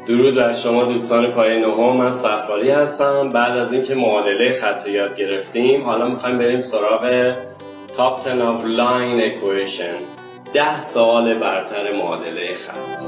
درود بر شما دوستان پایه نهم. من صفاری هستم. بعد از اینکه معادله خط رو یاد گرفتیم، حالا میخوایم بریم سراغ Top 10 of Line Equation، 10 سوال برتر معادله خط.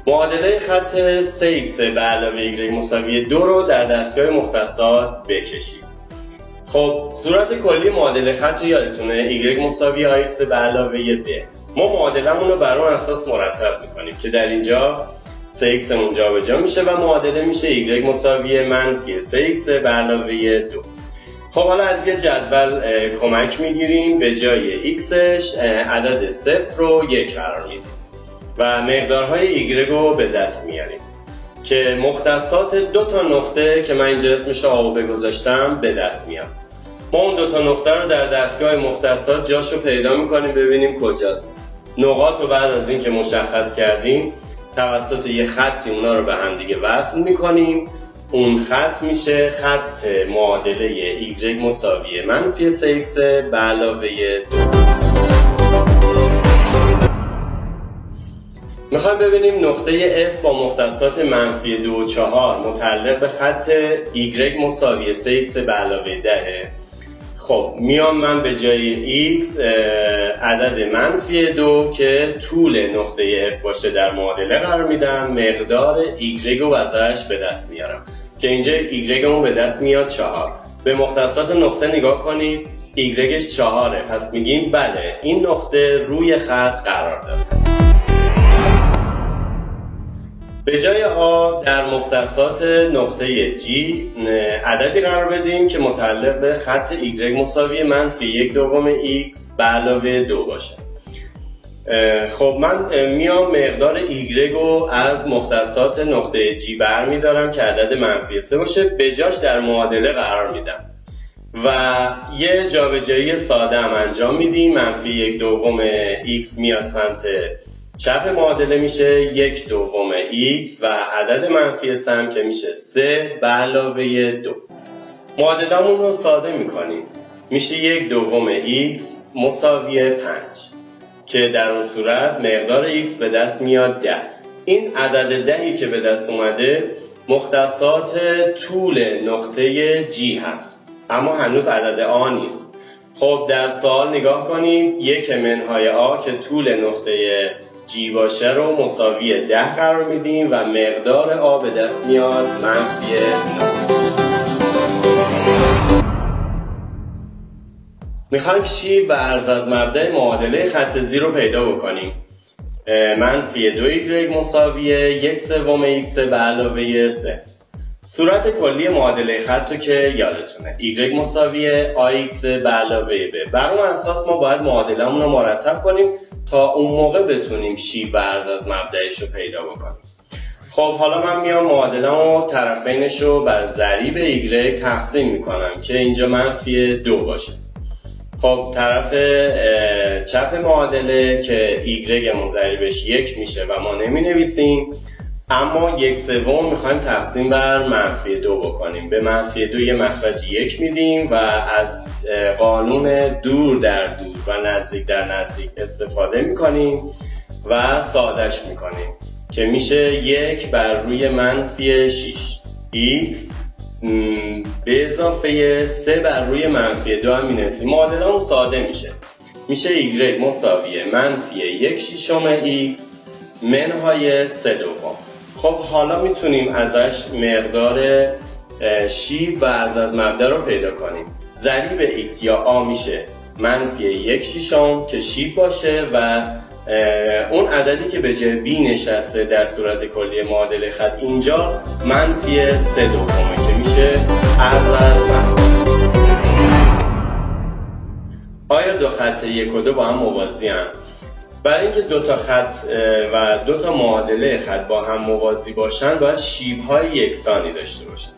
معادله خط 3x به علاوه y مساوی 2 رو در دستگاه مختصات بکشید. خب صورت کلی معادله خط رو یادتونه، y مساوی ax به علاوه b. ما معادلمون رو بر اون اساس مرتب میکنیم که در اینجا 3x مون جابجا میشه و معادله میشه y مساوی منفی 3x به علاوه 2. خب حالا از یه جدول کمک میگیریم، به جای xش عدد 0 رو 1 قرار میدیم و مقدارهای ایگرگ رو به دست میاریم که مختصات دو تا نقطه که من اینجا اسمش رو گذاشتم به دست میاد. ما اون دو تا نقطه رو در دستگاه مختصات جاشو پیدا میکنیم، ببینیم کجاست. نقاط رو بعد از این که مشخص کردیم توسط یه خطی اونا رو به هم دیگه وصل میکنیم. اون خط میشه خط معادله y مساوی منفی 3x به علاوه 2. میخوایم ببینیم نقطه F با مختصات منفی 2 و 4 متعلق به خط y مساوی 3x به علاوه 10. خب میام من به جای x عدد منفی 2 که طول نقطه F باشه در معادله قرار میدم، مقدار y رو ازش به دست میارم که اینجا y رو به دست میاد 4. به مختصات نقطه نگاه کنید، yش 4، پس میگیم بله این نقطه روی خط قرار داره. به جای A در مختصات نقطه G عددی قرار بدیم که متعلق به خط y مساوی منفی 1/2 x به علاوه 2 باشه. خب من میام مقدار y رو از مختصات نقطه G برمیدارم که عدد منفی 3 باشه، به جاش در معادله قرار میدم و یه جابجایی ساده هم انجام میدیم. منفی 1/2 x میاد سمت چپ معادله میشه 1/2 x و عدد منفی 3 هم که میشه 3 به علاوه 2. معادلمون رو ساده میکنیم، میشه 1/2 x مساوی 5 که در اون صورت مقدار x به دست میاد 10. این عدد 10 که به دست اومده مختصات طول نقطه G هست، اما هنوز عدد A نیست. خب در سوال نگاه کنید، 1 منهای A که طول نقطه G باشه رو مساوی 10 قرار میدیم و مقدار A به دست میاد منفی 9. میخوایم شیب و عرض از مبدأ معادله خط زی رو پیدا بکنیم. منفی 2y مساوی 1/3 x به علاوه 3. صورت کلی معادله خط رو که یادتونه، y مساوی ax به علاوه b. بر اون اساس ما باید معادلمون رو مرتب کنیم تا اون موقع بتونیم شیب و عرض از مبدأش رو پیدا بکنیم. خب حالا من میام معادلمو طرفینش رو بر ضریب y تقسیم میکنم که اینجا منفی 2 باشه. خب طرف چپ معادله که y ضریبش 1 میشه و ما نمی نویسیم، اما 1/3 میخوایم تقسیم بر منفی 2 بکنیم. به منفی 2 یه مخرج 1 میدیم و از قانون دور در دور و نزدیک در نزدیک استفاده میکنیم و سادهش میکنیم که میشه 1 بر روی منفی 6 x به اضافه 3 بر روی منفی 2 هم مینویسیم. معادلمون ساده میشه y مساوی منفی 1/6 x منهای 3/2. خب حالا میتونیم ازش مقدار شیب و عرض از مبدأ رو پیدا کنیم. ضریب x یا a میشه منفی 1/6 که شیب باشه و اون عددی که به جای b نشسته در صورت کلی معادله خط اینجا منفی 3/2 که میشه عرض از مبدأ. آیا دو خط 1 و 2 با هم موازی هستند؟ برای اینکه دو تا خط و دو تا معادله خط با هم موازی باشن باید شیب‌های یکسانی داشته باشن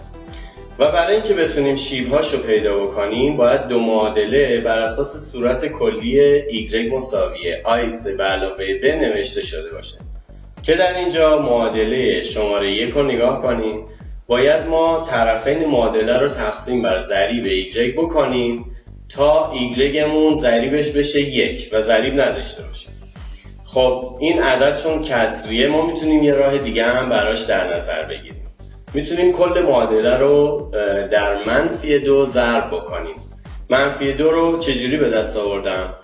و برای اینکه بتونیم شیب‌هاش رو پیدا بکنیم باید دو معادله بر اساس صورت کلی y مساوی ax به علاوه b نوشته شده باشه که در اینجا معادله شماره 1 رو نگاه کنیم. باید ما طرفین معادله رو تقسیم بر ضریب y بکنیم تا y مون ضریبش بشه 1 و ضریب نداشته باشه. خب این عدد چون کسریه ما میتونیم یه راه دیگه هم براش در نظر بگیریم. میتونیم کل معادله رو در -2 ضرب بکنیم. -2 رو چجوری به دست آوردم؟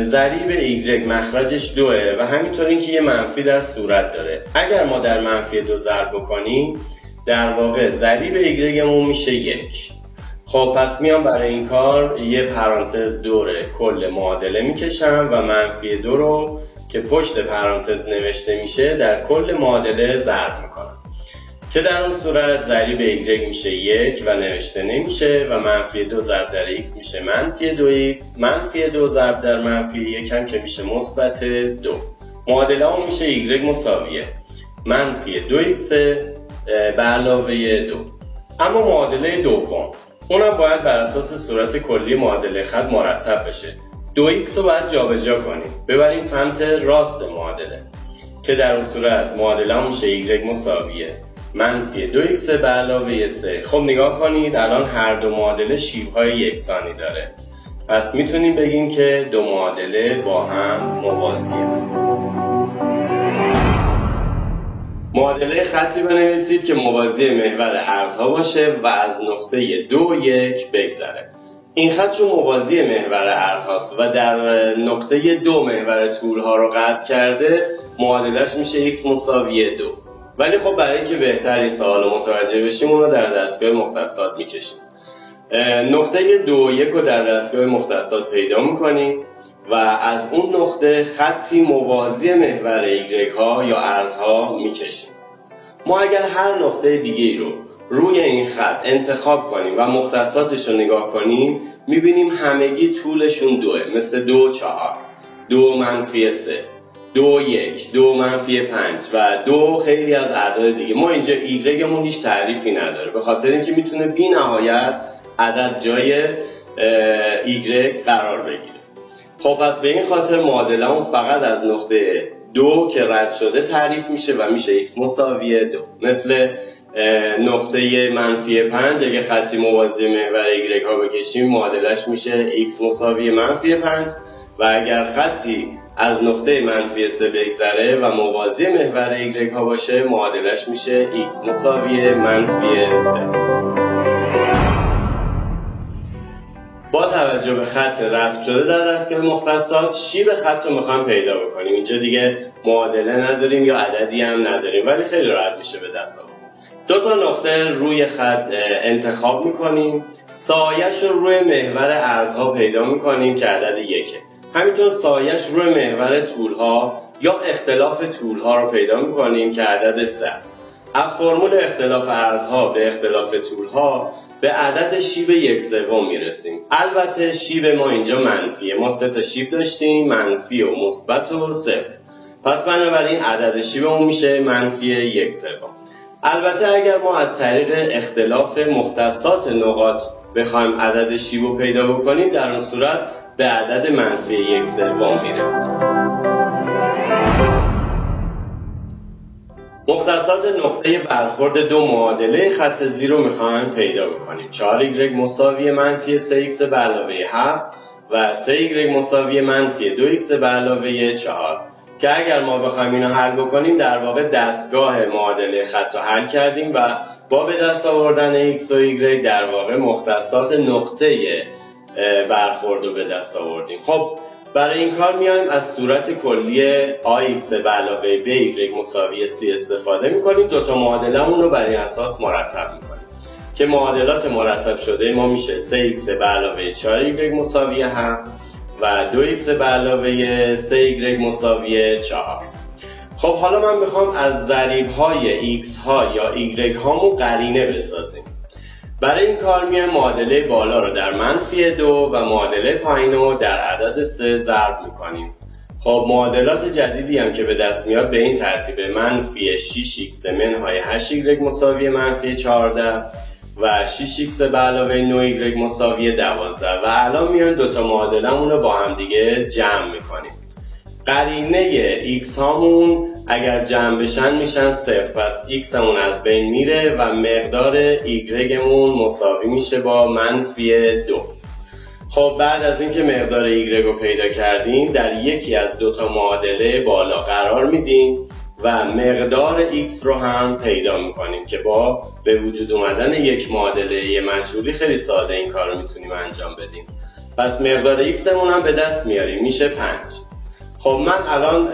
ضریب y مخرجش 2 و همینطور این که یه منفی در صورت داره. اگر ما در -2 ضرب بکنیم در واقع ضریب y مون میشه 1. خب پس میام برای این کار یه پرانتز دور کل معادله میکشم و -2 رو که پشت پرانتز نوشته میشه در کل معادله ضرب میکنم که در اون صورت ضریب y میشه 1 و نوشته نمیشه و -2 ضرب در x میشه -2x -2 ضرب در -1 هم که میشه -2. معادله اون میشه y مساویه -2x به علاوه 2. اما معادله دوم اونم باید بر اساس صورت کلی معادله خط مرتب بشه. 2x رو باید جابجا کنیم ببریم سمت راست معادله که در اون صورت معادله میشه y مساویه -2x به علاوه 3. خب نگاه کنید الان هر دو معادله شیب‌های یکسانی داره، پس میتونیم بگیم که دو معادله با هم موازیه. معادله خطی بنویسید که موازی محور ارزها باشه و از نقطه 2 و 1 بگذره. این خط چون موازی محور ارزهاست و در نقطه 2 محور طولها رو قطع کرده معادلش میشه x مساوی 2. ولی خب برای اینکه بهتر این سوال متوجه بشیم اون رو در دستگاه مختصات میکشیم. نقطه 2 و 1 رو در دستگاه مختصات پیدا میکنیم و از اون نقطه خطی موازی محور y ها یا ارزها میکشیم. ما اگر هر نقطه دیگه‌ای رو روی این خط انتخاب کنیم و مختصاتش رو نگاه کنیم میبینیم همگی طولشون 2، مثل 2 4، 2 - 3، 2 1، 2 - 5 و 2 خیلی از اعداد دیگه. ما اینجا y مون هیچ تعریفی نداره به خاطر اینکه میتونه بی نهایت عدد جای y قرار بگیره. خب پس به این خاطر معادله‌مون فقط از نقطه 2 که رد شده تعریف میشه و میشه x مساوی 2. مثل نقطه -5 اگه خطی موازی محور y ها بکشیم معادلش میشه x مساوی -5 و اگر خطی از نقطه -3 بگذره و موازی محور y ها باشه معادلش میشه x مساوی -3. با توجه به خط رسم شده در دستگاه مختصات شیب خط رو میخوایم پیدا بکنیم. اینجا دیگه معادله نداریم یا عددی هم نداریم ولی خیلی راحت میشه به دست آورد. دو تا نقطه روی خط انتخاب میکنیم، سایش رو روی محور ارزها پیدا میکنیم که عدد 1. همینطور سایش روی محور طولها یا اختلاف طولها رو پیدا میکنیم که عدد 3 است. از فرمول اختلاف ارزها به اختلاف طولها به عدد شیب 1/3 میرسیم. البته شیب ما اینجا منفیه، ما 3 تا شیب داشتیم، منفی و مثبت و 0. پس بنابراین عدد شیبمون میشه -1/3. البته اگر ما از طریق اختلاف مختصات نقاط بخوایم عدد شیب رو پیدا بکنیم در اون صورت به عدد -1/3 میرسیم. مختصات نقطه برخورد دو معادله خط زیرو میخوایم پیدا بکنیم. 4y مساوی -3x به علاوه 7 و 3y مساوی -2x به علاوه 4 که اگر ما بخوایم اینو حل بکنیم در واقع دستگاه معادله خط رو حل کردیم و با به دست آوردن x و y در واقع مختصات نقطه برخورد رو به دست آوردیم. خب برای این کار میایم از صورت کلی ax به علاوه by مساوی c استفاده میکنیم. دوتا معادلمون رو بر این اساس مرتب میکنیم که معادلات مرتب شده ما میشه 3x به علاوه 4y مساوی 7 و 2x به علاوه 3y مساوی 4. خب حالا من میخوام از ضریب‌های x ها یا y هامون قرینه بسازیم. برای این کار میایم معادله بالا رو در -2 و معادله پایین رو در عدد 3 ضرب میکنیم خب معادلات جدیدی هم که به دست میاد به این ترتیبه: منفی 6x منهای 8y مساوی منفی 14 و 6x به علاوه 9y مساوی 12 و الان میان دوتا معادلمون رو با هم دیگه جمع میکنیم. قرینه x هامون اگر جمع بشن میشن 0، پس x همون از بین میره و مقدار y مون مساوی میشه با منفی 2. خب بعد از اینکه مقدار y رو پیدا کردیم در یکی از دوتا معادله بالا قرار میدیم و مقدار x رو هم پیدا میکنیم که با به وجود اومدن یک معادله یه مجهولی خیلی ساده این کار رو میتونیم انجام بدیم. پس مقدار x مون هم به دست میاریم، میشه 5. خب من الان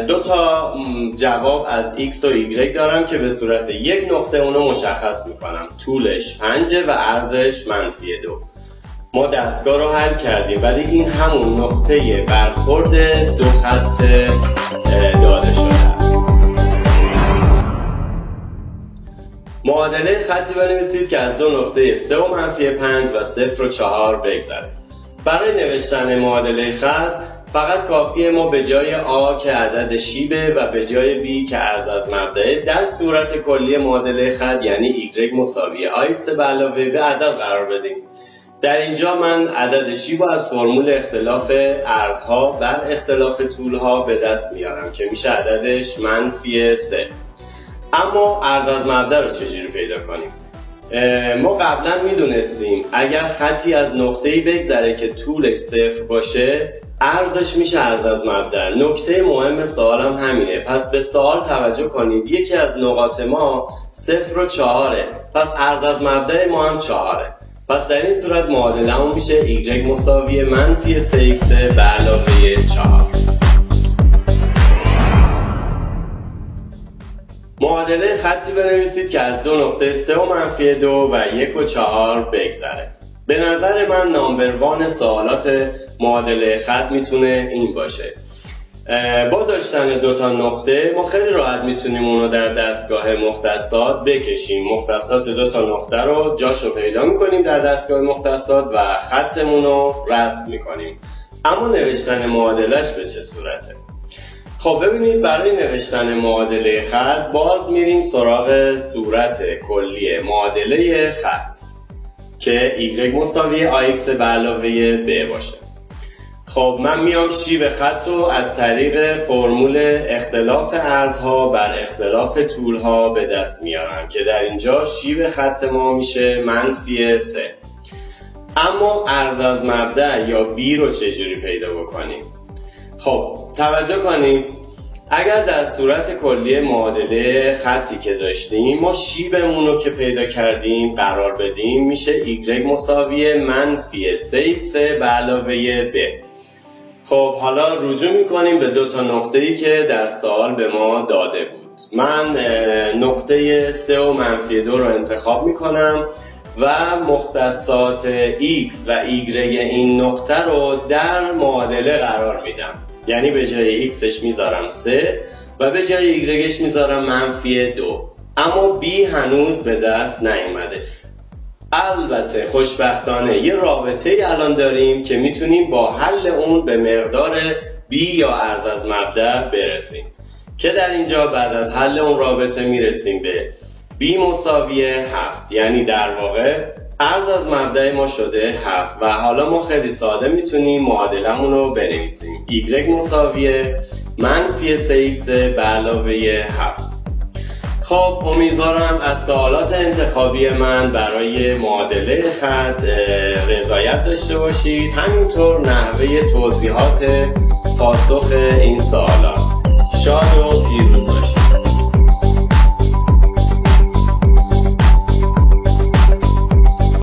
دو تا جواب از x و y دارم که به صورت یک نقطه اونو مشخص میکنم. طولش 5 و عرضش منفی 2. ما دستگاه رو حل کردیم ولی این همون نقطه برخورد دو خط داده شده است. معادله خطی بنویسید که از دو نقطه 3 و منفی 5 و 0 و 4 بگذره. برای نوشتن معادله خط فقط کافیه ما به جای آ که عدد شیبه و به جای بی که عرض از مبدأ در صورت کلی معادله خط یعنی y مساوی ax به علاوه به عدد قرار بدیم. در اینجا من عدد شیب رو از فرمول اختلاف عرضها بر اختلاف طولها به دست میارم که میشه عددش منفی 3. اما عرض از مبدأ رو چجوری پیدا کنیم؟ ما قبلا میدونستیم اگر خطی از نقطه‌ای بگذره که طولش 0 باشه عرضش میشه عرض از مبدأ. نکته مهم سوال هم همینه. پس به سوال توجه کنید. یکی از نقاط ما 0 و 4، پس عرض از مبدأ ما هم 4. پس در این صورت معادله‌مون میشه y مساوی منفی 3x به علاوه 4. معادله خطی بنویسید که از دو نقطه 3 و منفی 2 و 1 و 4 بگذره. به نظر من نامبروان سوالات معادله خط میتونه این باشه. با داشتن دوتا نقطه ما خیلی راحت میتونیم اونو در دستگاه مختصات بکشیم. مختصات دوتا نقطه رو جاشو پیدا میکنیم در دستگاه مختصات و خطمون رو رسم میکنیم. اما نوشتن معادلش به چه صورته؟ خب ببینید، برای نوشتن معادله خط باز میریم سراغ صورت کلی معادله خط که y مساوی ax به علاوه b باشه. خب من میام شیب خط رو از طریق فرمول اختلاف عرضها بر اختلاف طولها به دست میارم که در اینجا شیب خط ما میشه منفی 3. اما عرض از مبدأ یا b رو چجوری پیدا بکنیم؟ خب توجه کنید، اگر در صورت کلی معادله خطی که داشتیم ما شیبمون رو که پیدا کردیم قرار بدیم میشه y مساوی منفی 3x به علاوه b. خب حالا رجوع میکنیم به دوتا نقطه‌ای که در سوال به ما داده بود. من نقطه 3 و منفی 2 رو انتخاب میکنم و مختصات x و y این نقطه رو در معادله قرار میدم. یعنی به جای xش میذارم 3 و به جای yش میذارم منفی 2. اما b هنوز به دست نیومده. البته خوشبختانه یه رابطه الان داریم که میتونیم با حل اون به مقدار b یا عرض از مبدأ برسیم که در اینجا بعد از حل اون رابطه میرسیم به b مساوی 7. یعنی در واقع عرض از مبدأ ما شده 7 و حالا ما خیلی ساده میتونیم معادلمون رو بنویسیم y مساوی منفی 3x به علاوه 7. خب امیدوارم از سوالات انتخابی من برای معادله خط رضایت داشته باشید. همینطور نحوه توضیحات پاسخ این سوالات. شاد و پیروز باشید.